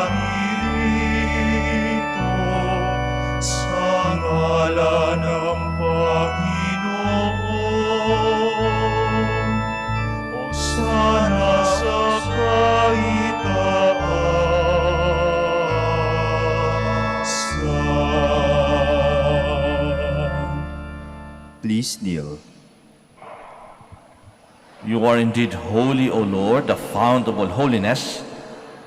sa ngalan ng Panginoon. Hosana sa kaitaasan. Please kneel. You are indeed holy, O Lord, the fount of all holiness.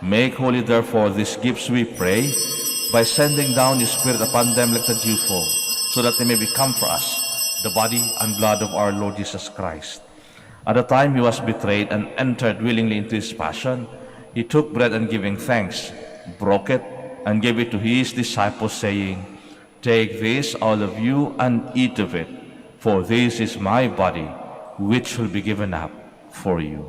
Make holy, therefore, these gifts, we pray, by sending down your Spirit upon them like the dewfall, so that they may become for us the body and blood of our Lord Jesus Christ. At the time he was betrayed and entered willingly into his passion, he took bread and giving thanks, broke it, and gave it to his disciples, saying, Take this, all of you, and eat of it, for this is my body, which will be given up for you.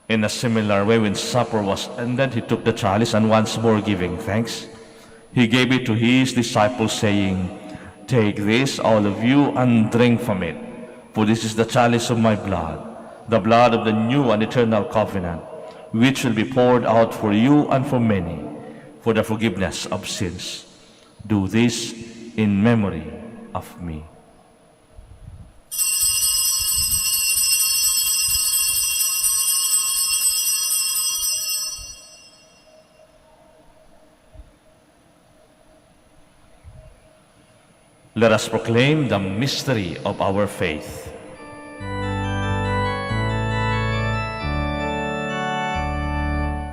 In a similar way, when supper was ended, he took the chalice, and once more giving thanks, he gave it to his disciples, saying, Take this, all of you, and drink from it, for this is the chalice of my blood, the blood of the new and eternal covenant, which will be poured out for you and for many, for the forgiveness of sins. Do this in memory of me. Let us proclaim the mystery of our faith.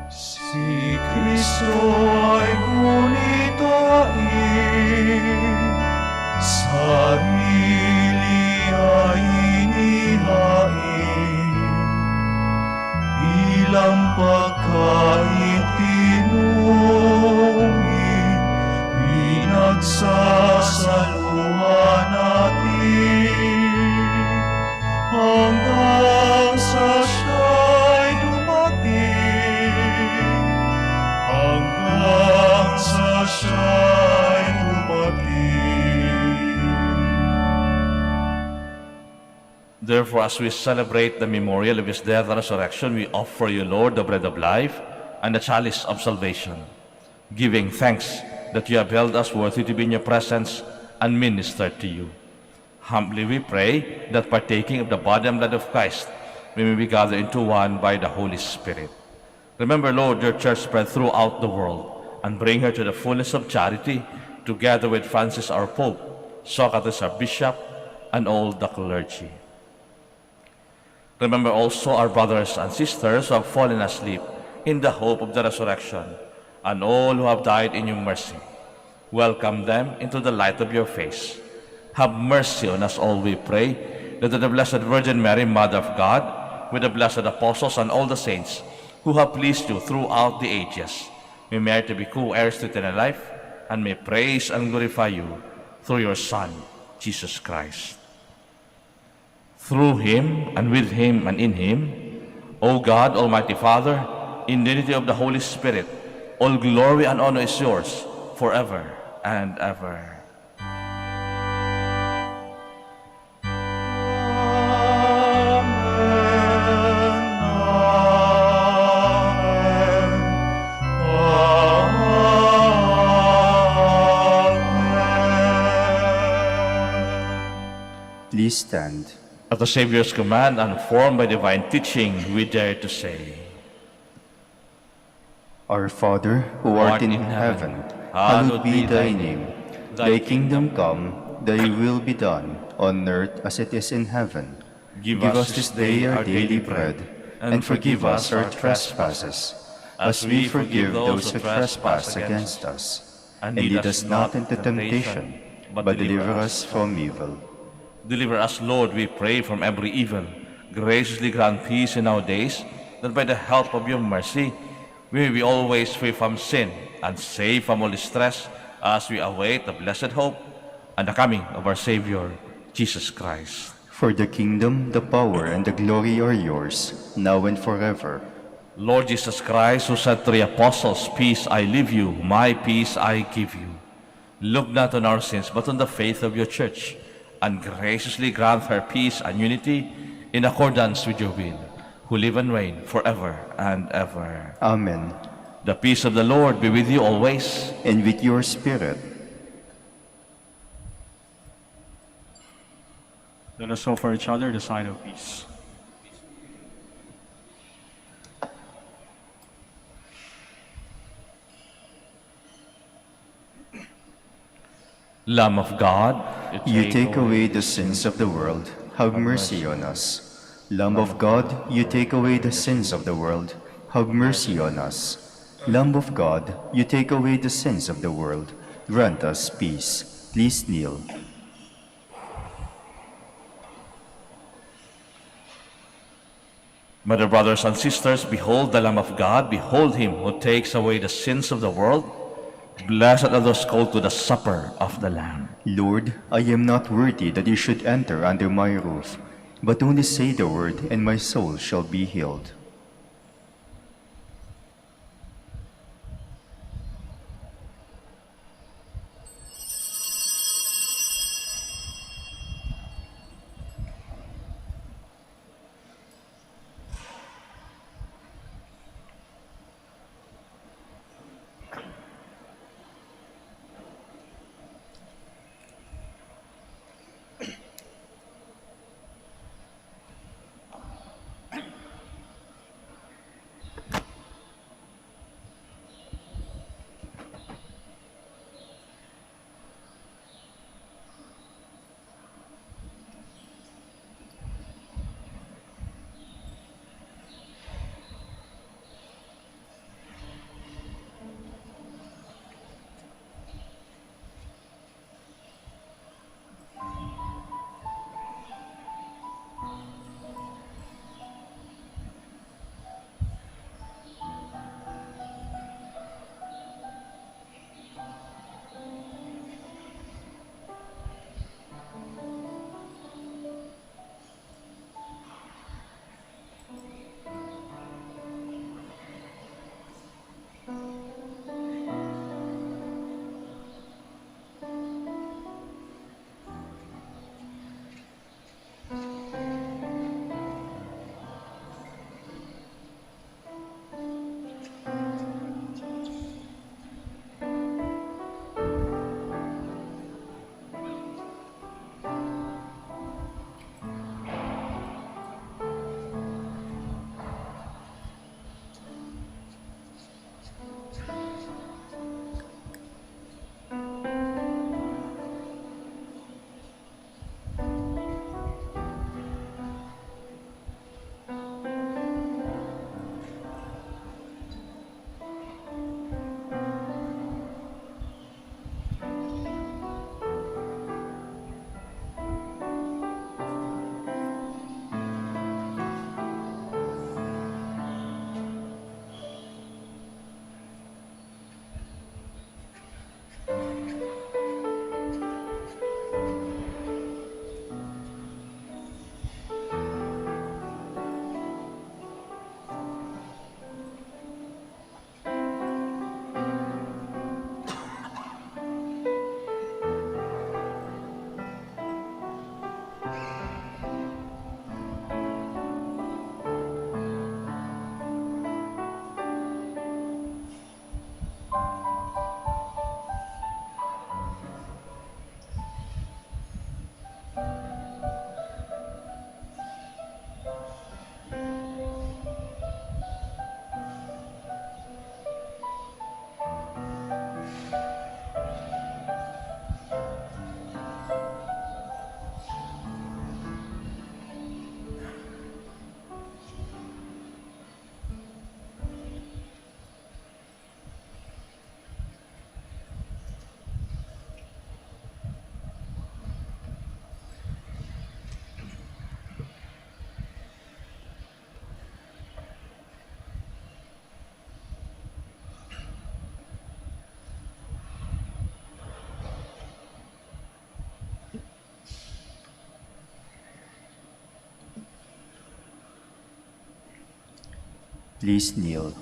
Si Kristo ay gunitain, sarili ay inihain, bilang pagkain tinungin, pinagsasaluhan natin, hanggang sa siya'y dumating, hanggang sa siya'y dumating. as we celebrate the memorial of his death and resurrection, we offer you, Lord, the bread of life and the chalice of salvation, giving thanks that you have held us worthy to be in your presence and minister to you. Humbly we pray that partaking of the body and blood of Christ, we may be gathered into one by the Holy Spirit. Remember, Lord, your church spread throughout the world, and bring her to the fullness of charity, together with Francis our Pope, Socrates our Bishop, and all the clergy. Remember also our brothers and sisters who have fallen asleep in the hope of the resurrection, and all who have died in your mercy. Welcome them into the light of your face. Have mercy on us all, we pray, that the Blessed Virgin Mary, Mother of God, with the blessed apostles and all the saints who have pleased you throughout the ages, may merit to be co-heirs to eternal life, and may praise and glorify you through your Son, Jesus Christ. Through him, and with him, and in him, O God, Almighty Father, in the unity of the Holy Spirit, all glory and honor is yours forever and ever. Please stand. At the Savior's command and formed by divine teaching, we dare to say, Our Father, who art in heaven, hallowed be thy name. Thy kingdom come, thy will be done, on earth as it is in heaven. Give us this day our daily bread, and forgive us our trespasses, as we forgive those who trespass against us. And lead us not into temptation, but deliver us from evil. Deliver us, Lord, we pray, from every evil. Graciously grant peace in our days, that by the help of your mercy, we may be always free from sin and safe from all distress, as we await the blessed hope and the coming of our Savior, Jesus Christ. For the kingdom, the power, and the glory are yours, now and forever. Lord Jesus Christ, who said to the apostles, Peace I leave you, my peace I give you. Look not on our sins, but on the faith of your church, and graciously grant her peace and unity in accordance with your will, who live and reign forever and ever. Amen. The peace of the Lord be with you always. And with your spirit. Let us offer each other the sign of peace. Lamb of God, You take away the sins of the world, have mercy on us. Lamb of God, you take away the sins of the world, have mercy on us. Lamb of God, you take away the sins of the world, grant us peace. Please kneel. My dear brothers and sisters, behold the Lamb of God, behold him who takes away the sins of the world. Blessed are those called to the supper of the Lamb. Lord, I am not worthy that you should enter under my roof, but only say the word, and my soul shall be healed. Please kneel.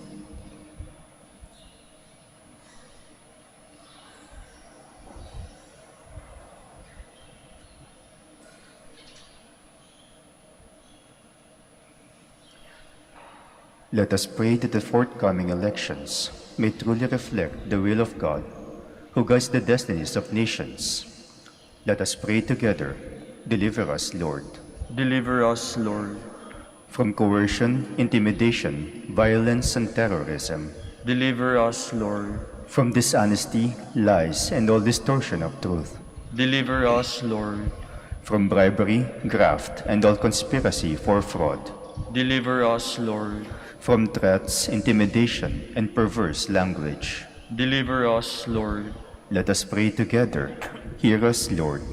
Let us pray that the forthcoming elections may truly reflect the will of God, who guides the destinies of nations. Let us pray together. Deliver us, Lord. Deliver us, Lord. From coercion, intimidation, violence, and terrorism. Deliver us, Lord. From dishonesty, lies, and all distortion of truth. Deliver us, Lord. From bribery, graft, and all conspiracy for fraud. Deliver us, Lord. From threats, intimidation, and perverse language. Deliver us, Lord. Let us pray together. Hear us, Lord.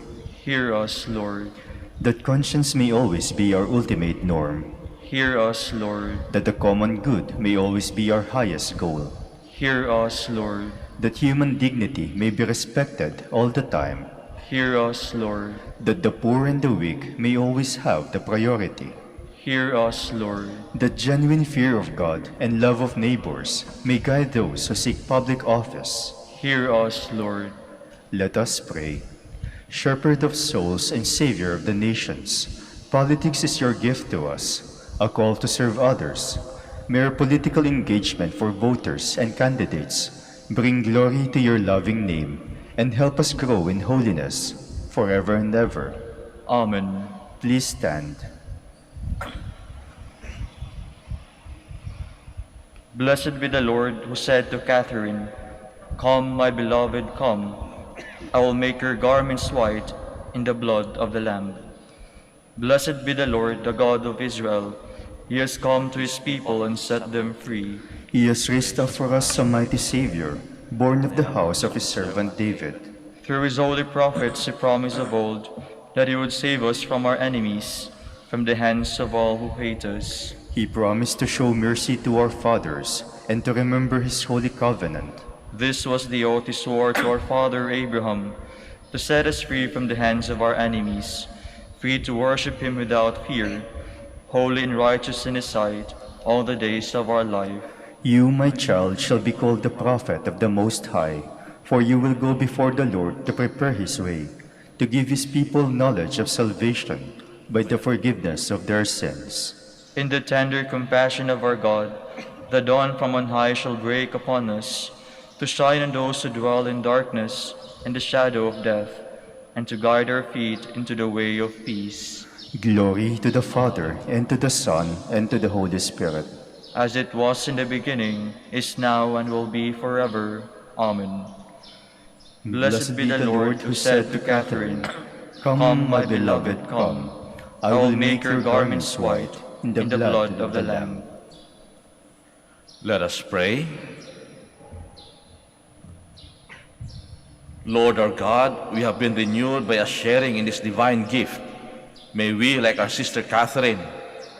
Hear us, Lord. That conscience may always be our ultimate norm. Hear us, Lord. That the common good may always be our highest goal. Hear us, Lord. That human dignity may be respected all the time. Hear us, Lord. That the poor and the weak may always have the priority. Hear us, Lord. That genuine fear of God and love of neighbors may guide those who seek public office. Hear us, Lord. Let us pray. Shepherd of souls and Savior of the nations, politics is your gift to us, a call to serve others. May our political engagement for voters and candidates bring glory to your loving name and help us grow in holiness forever and ever. Amen. Please stand. Blessed be the Lord who said to Catherine, "Come, my beloved, come. I will make your garments white in the blood of the Lamb." Blessed be the Lord, the God of Israel. He has come to his people and set them free. He has raised up for us a mighty Savior, born of the house of his servant David. Through his holy prophets he promised of old that he would save us from our enemies, from the hands of all who hate us. He promised to show mercy to our fathers and to remember his holy covenant. This was the oath he swore to our father Abraham, to set us free from the hands of our enemies, free to worship him without fear, holy and righteous in his sight all the days of our life. You, my child, shall be called the prophet of the Most High, for you will go before the Lord to prepare his way, to give his people knowledge of salvation by the forgiveness of their sins. In the tender compassion of our God, the dawn from on high shall break upon us, to shine on those who dwell in darkness and the shadow of death, and to guide our feet into the way of peace. Glory to the Father, and to the Son, and to the Holy Spirit. As it was in the beginning, is now, and will be forever. Amen. Blessed be the Lord who said to Catherine, "Come, my beloved, come. I will make your garments white in the blood of the Lamb." Let us pray. Lord our God, we have been renewed by a sharing in this divine gift. May we, like our sister Catherine,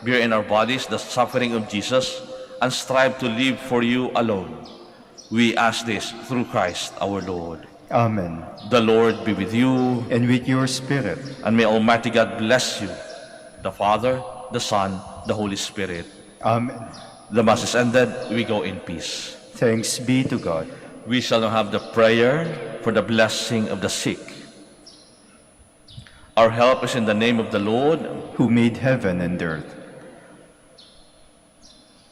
bear in our bodies the suffering of Jesus and strive to live for you alone. We ask this through Christ our Lord. Amen. The Lord be with you, And with your spirit. and may Almighty God bless you, the Father, the Son, the Holy Spirit. Amen. The Mass is ended. We go in peace. Thanks be to God. We shall now have the prayer for the blessing of the sick. Our help is in the name of the Lord, Who made heaven and earth.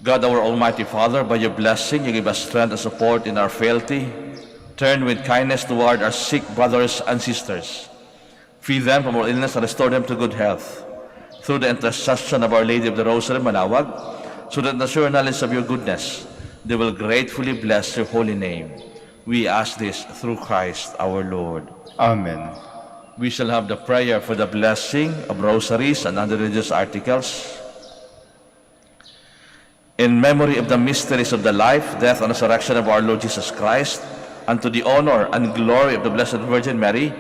God, our Almighty Father. By your blessing, you give us strength and support in our frailty. Turn with kindness toward our sick brothers and sisters. Free them from all illness and restore them to good health. Through the intercession of Our Lady of the Rosary, Manaoag, so that in the sure knowledge of your goodness, they will gratefully bless your holy name. We ask this through Christ our Lord. Amen. We shall have the prayer for the blessing of rosaries and other religious articles. In memory of the mysteries of the life, death, and resurrection of our Lord Jesus Christ, and to the honor and glory of the Blessed Virgin Mary,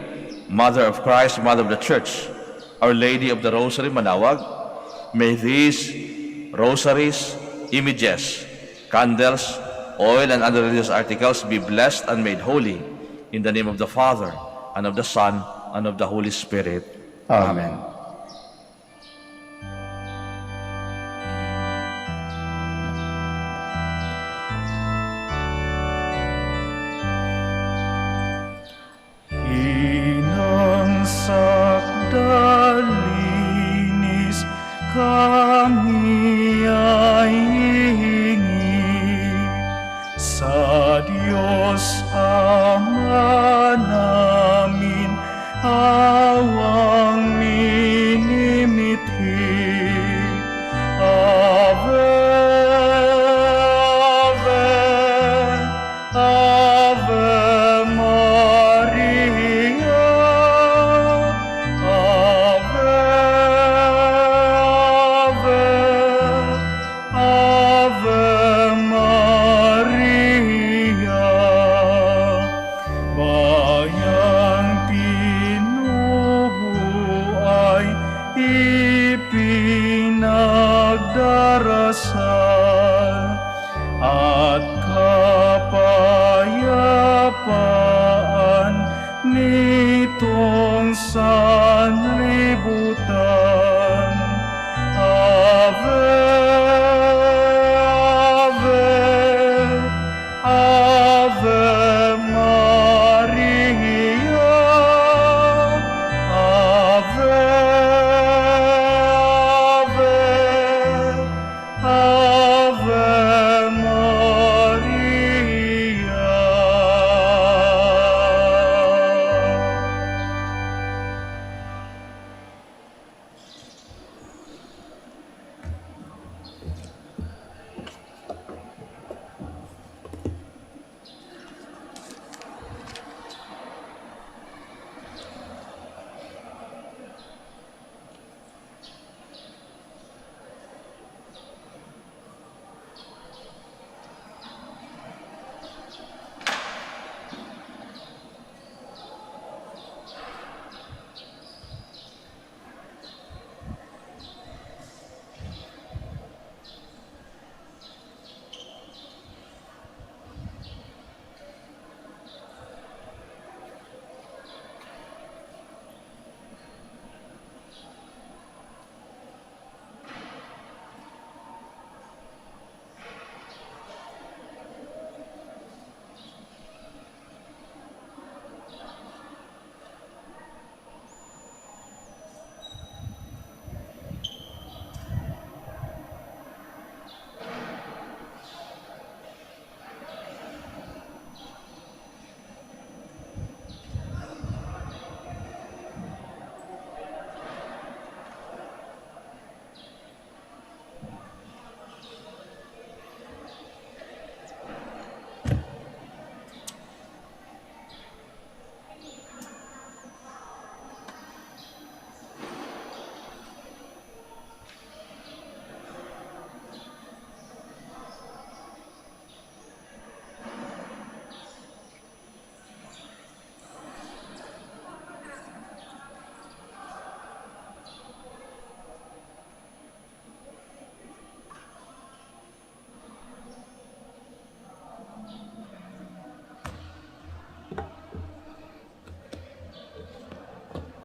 Mother of Christ, Mother of the Church, Our Lady of the Rosary, Manaoag, may these rosaries, images, candles, oil, and other religious articles be blessed and made holy in the name of the Father, and of the Son, and of the Holy Spirit. Amen. dasal at kapayapaan nitong sa